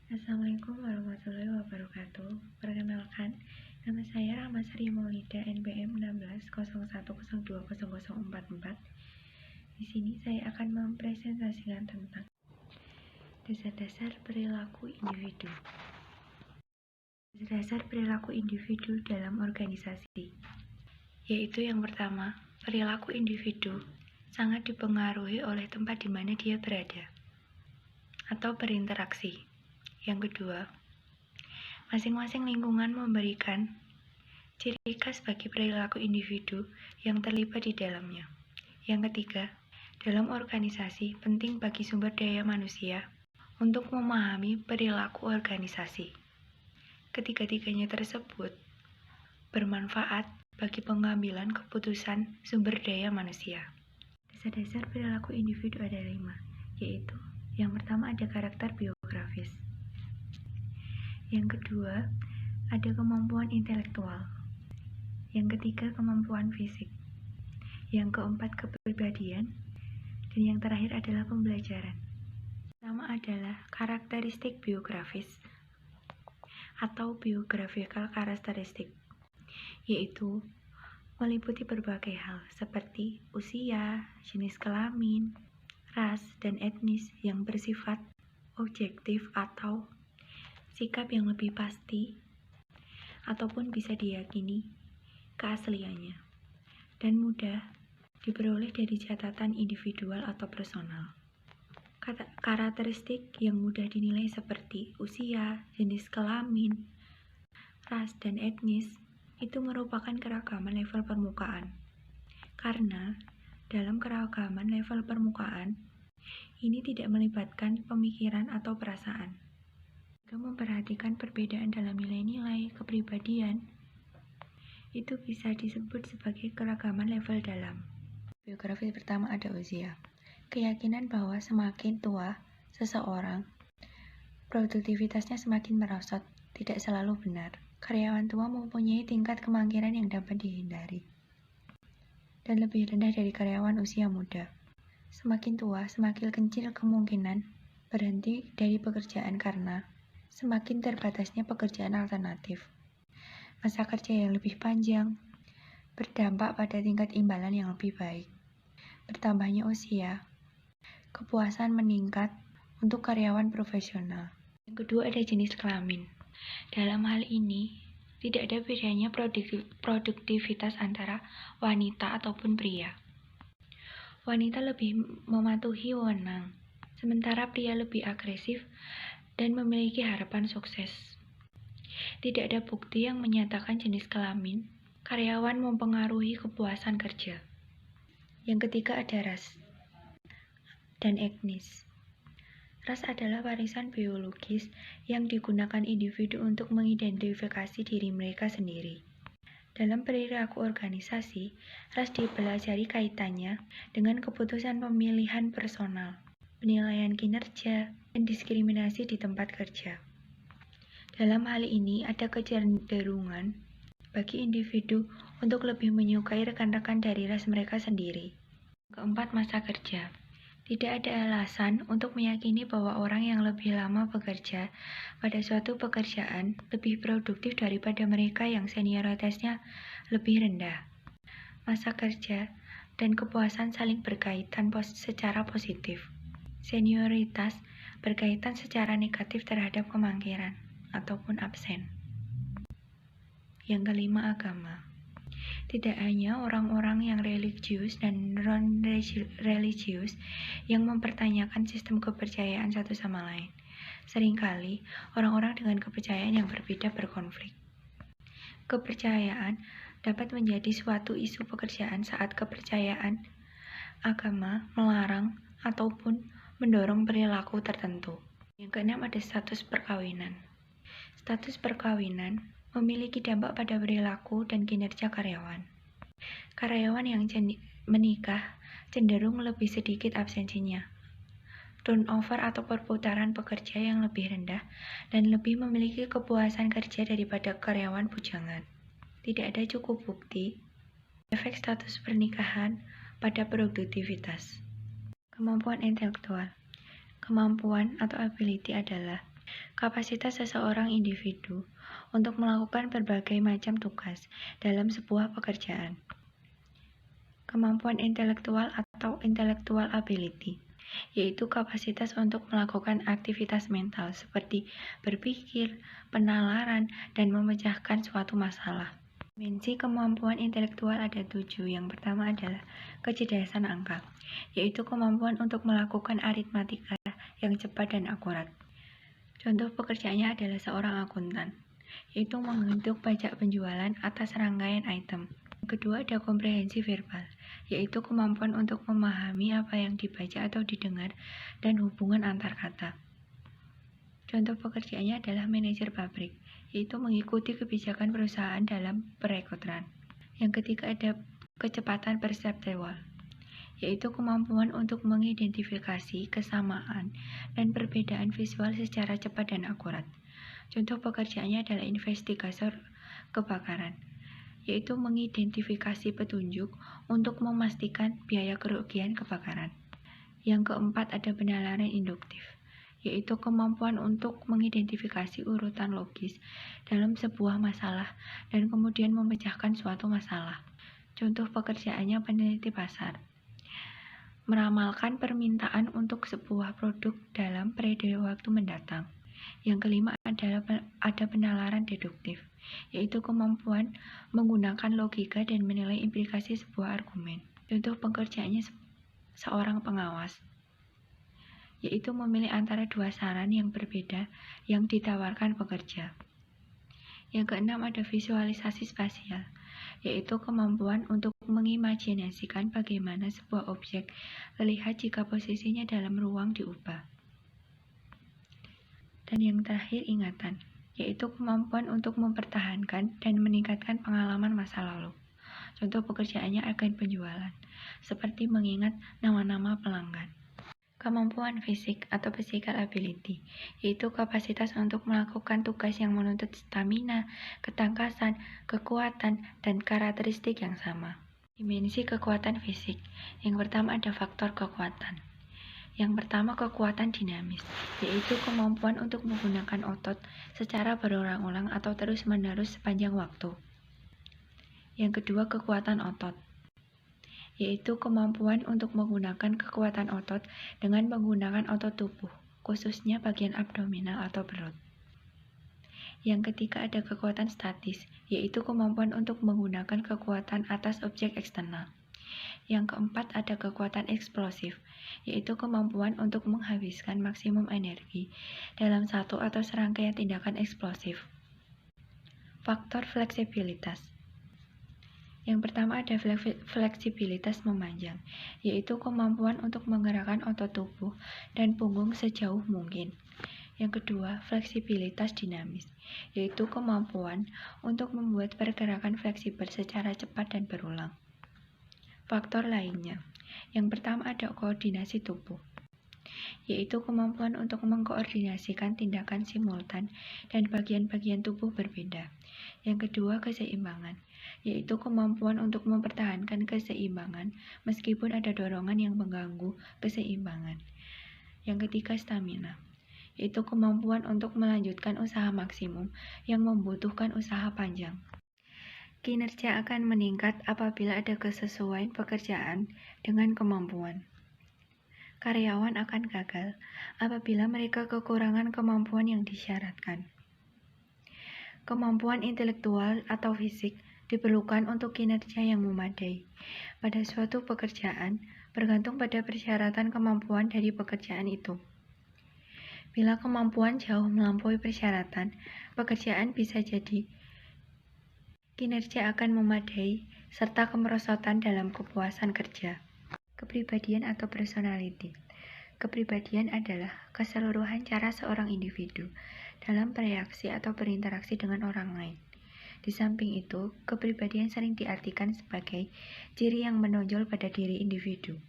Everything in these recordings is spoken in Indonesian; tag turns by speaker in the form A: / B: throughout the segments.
A: Assalamualaikum warahmatullahi wabarakatuh. Perkenalkan, nama saya Rahmasari Maulida, NPM 1601020044. Di sini saya akan mempresentasikan tentang dasar-dasar perilaku individu. Dasar perilaku individu dalam organisasi, yaitu yang pertama, perilaku individu sangat dipengaruhi oleh tempat di mana dia berada atau berinteraksi. Yang kedua, masing-masing lingkungan memberikan ciri khas bagi perilaku individu yang terlibat di dalamnya. Yang ketiga, dalam organisasi penting bagi sumber daya manusia untuk memahami perilaku organisasi. Ketiga-tiganya tersebut bermanfaat bagi pengambilan keputusan sumber daya manusia. Dasar-dasar perilaku individu ada 5, yaitu yang pertama ada karakter biografis. Yang kedua, ada kemampuan intelektual. Yang ketiga, kemampuan fisik. Yang keempat, kepribadian. Dan yang terakhir adalah pembelajaran. Pertama adalah karakteristik biografis atau biographical characteristic, yaitu meliputi berbagai hal seperti usia, jenis kelamin, ras, dan etnis yang bersifat objektif atau sikap yang lebih pasti ataupun bisa diyakini keasliannya dan mudah diperoleh dari catatan individual atau personal. Karakteristik yang mudah dinilai seperti usia, jenis kelamin, ras, dan etnis itu merupakan keragaman level permukaan. Karena dalam keragaman level permukaan ini tidak melibatkan pemikiran atau perasaan. Jika memperhatikan perbedaan dalam nilai-nilai kepribadian, itu bisa disebut sebagai keragaman level dalam. Biografi pertama ada usia. Keyakinan bahwa semakin tua seseorang, produktivitasnya semakin merosot tidak selalu benar. Karyawan tua mempunyai tingkat kemangkiran yang dapat dihindari dan lebih rendah dari karyawan usia muda. Semakin tua, semakin kecil kemungkinan berhenti dari pekerjaan karena semakin terbatasnya pekerjaan alternatif. Masa kerja yang lebih panjang berdampak pada tingkat imbalan yang lebih baik. Bertambahnya usia, kepuasan meningkat untuk karyawan profesional. Yang kedua ada jenis kelamin. Dalam hal ini, tidak ada bedanya produktivitas antara wanita ataupun pria. Wanita lebih mematuhi wewenang, sementara pria lebih agresif dan memiliki harapan sukses. Tidak ada bukti yang menyatakan jenis kelamin karyawan mempengaruhi kepuasan kerja. Yang ketiga ada ras dan etnis. Ras adalah warisan biologis yang digunakan individu untuk mengidentifikasi diri mereka sendiri. Dalam perilaku organisasi, ras dipelajari kaitannya dengan keputusan pemilihan personal, penilaian kinerja, dan diskriminasi di tempat kerja. Dalam hal ini ada kecenderungan bagi individu untuk lebih menyukai rekan-rekan dari ras mereka sendiri. Keempat, masa kerja. Tidak ada alasan untuk meyakini bahwa orang yang lebih lama bekerja pada suatu pekerjaan lebih produktif daripada mereka yang senioritasnya lebih rendah. Masa kerja dan kepuasan saling berkaitan secara positif. Senioritas berkaitan secara negatif terhadap kemangkiran ataupun absen. Yang kelima, agama. Tidak hanya orang-orang yang religius dan non-religius yang mempertanyakan sistem kepercayaan satu sama lain. Seringkali, orang-orang dengan kepercayaan yang berbeda berkonflik. Kepercayaan dapat menjadi suatu isu pekerjaan saat kepercayaan agama melarang ataupun mendorong perilaku tertentu. Yang keenam ada status perkawinan. Status perkawinan memiliki dampak pada perilaku dan kinerja karyawan. Karyawan yang menikah cenderung lebih sedikit absensinya, turnover atau perputaran pekerja yang lebih rendah, dan lebih memiliki kepuasan kerja daripada karyawan bujangan. Tidak ada cukup bukti efek status pernikahan pada produktivitas. Kemampuan intelektual. Kemampuan atau ability adalah Kapasitas seseorang individu untuk melakukan berbagai macam tugas dalam sebuah pekerjaan. Kemampuan intelektual atau intellectual ability, yaitu kapasitas untuk melakukan aktivitas mental seperti berpikir, penalaran, dan memecahkan suatu masalah. Dimensi kemampuan intelektual ada 7. Yang pertama adalah kecerdasan angka, yaitu kemampuan untuk melakukan aritmatika yang cepat dan akurat. Contoh pekerjaannya adalah seorang akuntan, yaitu menghitung pajak penjualan atas rangkaian item. Yang kedua ada komprehensi verbal, yaitu kemampuan untuk memahami apa yang dibaca atau didengar dan hubungan antar kata. Contoh pekerjaannya adalah manajer pabrik, yaitu mengikuti kebijakan perusahaan dalam perekrutan. Yang ketiga ada kecepatan perseptual, yaitu kemampuan untuk mengidentifikasi kesamaan dan perbedaan visual secara cepat dan akurat. Contoh pekerjaannya adalah investigator kebakaran, yaitu mengidentifikasi petunjuk untuk memastikan biaya kerugian kebakaran. Yang keempat ada penalaran induktif, yaitu kemampuan untuk mengidentifikasi urutan logis dalam sebuah masalah dan kemudian memecahkan suatu masalah. Contoh pekerjaannya peneliti pasar, meramalkan permintaan untuk sebuah produk dalam periode waktu mendatang. Yang kelima adalah ada penalaran deduktif, yaitu kemampuan menggunakan logika dan menilai implikasi sebuah argumen. Contoh pekerjaannya seorang pengawas, yaitu memilih antara dua saran yang berbeda yang ditawarkan pekerja. Yang keenam ada visualisasi spasial, yaitu kemampuan untuk mengimajinasikan bagaimana sebuah objek terlihat jika posisinya dalam ruang diubah. Dan yang terakhir ingatan, yaitu kemampuan untuk mempertahankan dan meningkatkan pengalaman masa lalu. Contoh pekerjaannya agen penjualan, seperti mengingat nama-nama pelanggan. Kemampuan fisik atau physical ability, yaitu kapasitas untuk melakukan tugas yang menuntut stamina, ketangkasan, kekuatan, dan karakteristik yang sama. Dimensi kekuatan fisik. Yang pertama ada faktor kekuatan. Yang pertama kekuatan dinamis, yaitu kemampuan untuk menggunakan otot secara berulang-ulang atau terus-menerus sepanjang waktu. Yang kedua kekuatan otot, yaitu kemampuan untuk menggunakan kekuatan otot dengan menggunakan otot tubuh, khususnya bagian abdominal atau perut. Yang ketiga ada kekuatan statis, yaitu kemampuan untuk menggunakan kekuatan atas objek eksternal. Yang keempat ada kekuatan eksplosif, yaitu kemampuan untuk menghabiskan maksimum energi dalam satu atau serangkaian tindakan eksplosif. Faktor fleksibilitas. Yang pertama ada fleksibilitas memanjang, yaitu kemampuan untuk menggerakkan otot tubuh dan punggung sejauh mungkin. Yang kedua, fleksibilitas dinamis, yaitu kemampuan untuk membuat pergerakan fleksibel secara cepat dan berulang. Faktor lainnya, yang pertama ada koordinasi tubuh, yaitu kemampuan untuk mengkoordinasikan tindakan simultan dan bagian-bagian tubuh berbeda. Yang kedua, keseimbangan, yaitu kemampuan untuk mempertahankan keseimbangan meskipun ada dorongan yang mengganggu keseimbangan. Yang ketiga, stamina, yaitu kemampuan untuk melanjutkan usaha maksimum yang membutuhkan usaha panjang. Kinerja akan meningkat apabila ada kesesuaian pekerjaan dengan kemampuan. Karyawan akan gagal apabila mereka kekurangan kemampuan yang disyaratkan. Kemampuan intelektual atau fisik diperlukan untuk kinerja yang memadai. Pada suatu pekerjaan, bergantung pada persyaratan kemampuan dari pekerjaan itu. Bila kemampuan jauh melampaui persyaratan, pekerjaan bisa jadi kinerja akan memadai, serta kemerosotan dalam kepuasan kerja. Kepribadian atau personality. Kepribadian adalah keseluruhan cara seorang individu dalam bereaksi atau berinteraksi dengan orang lain. Di samping itu, kepribadian sering diartikan sebagai ciri yang menonjol pada diri individu.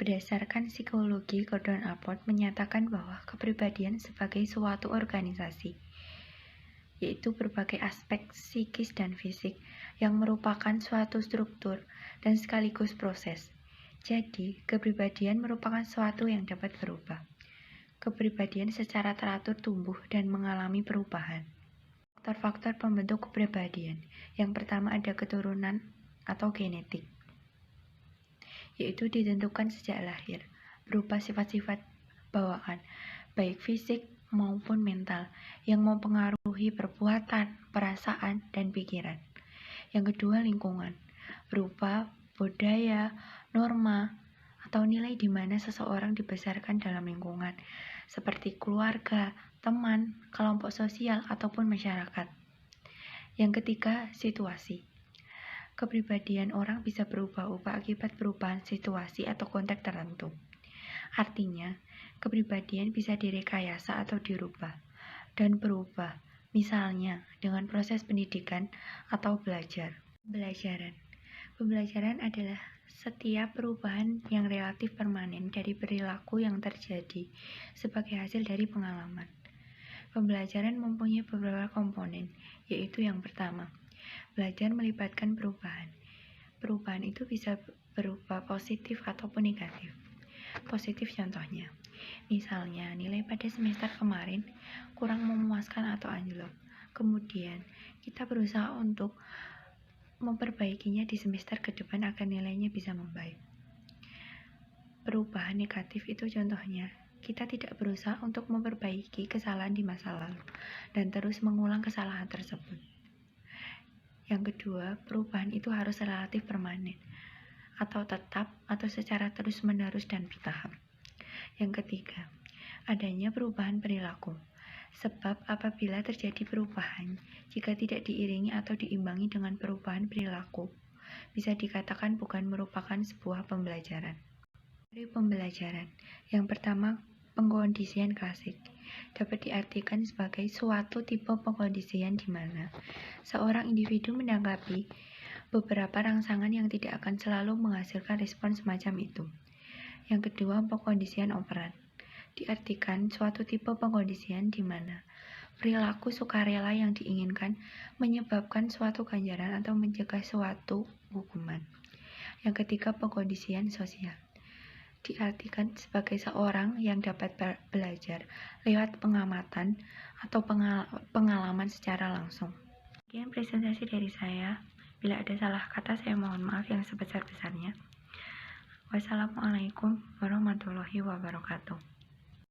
A: Berdasarkan psikologi, Gordon Allport menyatakan bahwa kepribadian sebagai suatu organisasi, yaitu berbagai aspek psikis dan fisik yang merupakan suatu struktur dan sekaligus proses. Jadi, kepribadian merupakan suatu yang dapat berubah. kepribadian secara teratur tumbuh dan mengalami perubahan. Faktor-faktor pembentuk kepribadian. Yang pertama ada keturunan atau genetik, yaitu ditentukan sejak lahir, berupa sifat-sifat bawaan, baik fisik maupun mental, yang mempengaruhi perbuatan, perasaan, dan pikiran. Yang kedua, lingkungan, berupa budaya, norma, atau nilai di mana seseorang dibesarkan dalam lingkungan, seperti keluarga, teman, kelompok sosial, ataupun masyarakat. Yang ketiga, situasi. Kepribadian orang bisa berubah-ubah akibat perubahan situasi atau konteks tertentu. Artinya, kepribadian bisa direkayasa atau dirubah dan berubah, misalnya dengan proses pendidikan atau belajar. Pembelajaran adalah setiap perubahan yang relatif permanen dari perilaku yang terjadi sebagai hasil dari pengalaman. Pembelajaran mempunyai beberapa komponen, yaitu yang pertama, belajar melibatkan perubahan. Perubahan itu bisa berupa positif ataupun negatif. Positif contohnya, misalnya nilai pada semester kemarin kurang memuaskan atau anjlok. Kemudian, kita berusaha untuk memperbaikinya di semester ke depan agar nilainya bisa membaik. Perubahan negatif itu contohnya, kita tidak berusaha untuk memperbaiki kesalahan di masa lalu dan terus mengulang kesalahan tersebut. Yang kedua, perubahan itu harus relatif permanen, atau tetap, atau secara terus-menerus dan bertahap. Yang ketiga, adanya perubahan perilaku. Sebab apabila terjadi perubahan, jika tidak diiringi atau diimbangi dengan perubahan perilaku, bisa dikatakan bukan merupakan sebuah pembelajaran. Dari pembelajaran, yang pertama, pengkondisian klasik dapat diartikan sebagai suatu tipe pengkondisian di mana seorang individu menanggapi beberapa rangsangan yang tidak akan selalu menghasilkan respon semacam itu. Yang kedua, pengkondisian operan diartikan suatu tipe pengkondisian di mana perilaku sukarela yang diinginkan menyebabkan suatu ganjaran atau mencegah suatu hukuman. Yang ketiga, pengkondisian sosial diartikan sebagai seorang yang dapat belajar lewat pengamatan atau pengalaman secara langsung. Sekian presentasi dari saya. Bila ada salah kata, saya mohon maaf yang sebesar-besarnya. Wassalamualaikum warahmatullahi wabarakatuh.